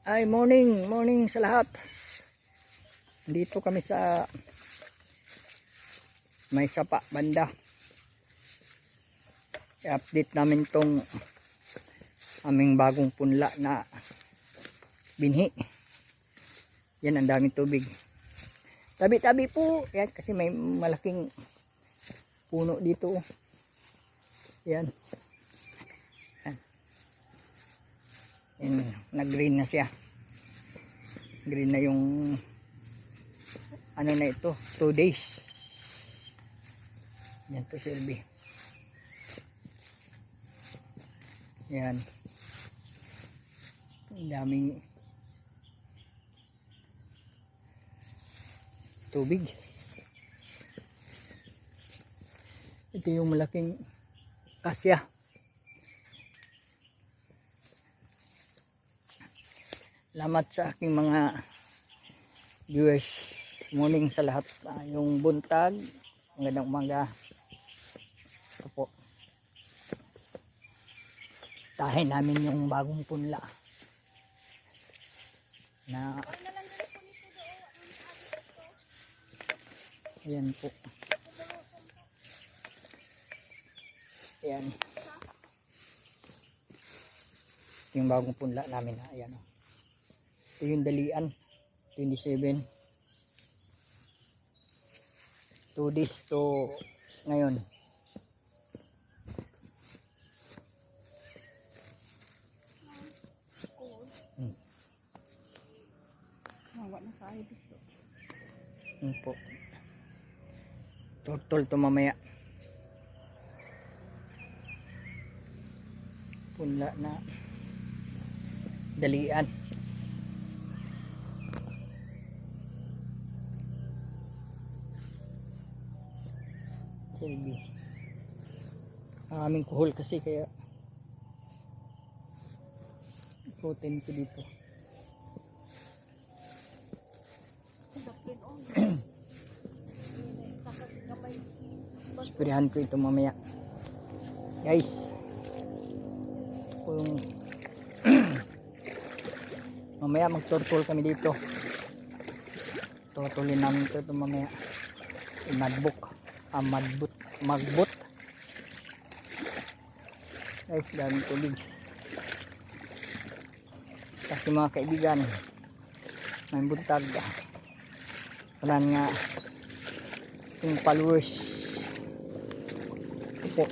Ay, morning sa lahat. Dito kami sa may sapa banda. I-update namin tong aming bagong punla na binhi. Yan, ang daming tubig. Tabi-tabi po. Yan, kasi may malaking puno dito. Yan. Yan, nag-green na siya. Green na yung ano na ito, 2 days. Yan to Shelby. Yan. Ang daming tubig. Ito yung malaking kasya. Salamat sa aking mga viewers. Morning sa lahat. Yung buntag, magandang umaga. Ito po. Tahin namin yung bagong punla. Na ayan po. Ayan. Yung bagong punla namin. Ayan o. Ito yung dalian 27 2 days to ngayon. Po turtle to mamaya. Punla na dalian. Shelby. Ang aming kuhol kasi kaya ikutin ko dito. Sprayan ko ito mamaya. Guys. Ito po yung mamaya mag-turtle kami dito. Tutulin namin ito mamaya. Magbut guys, daming tubig kasi mga kaibigan may buntag wala nga yung followers ito po.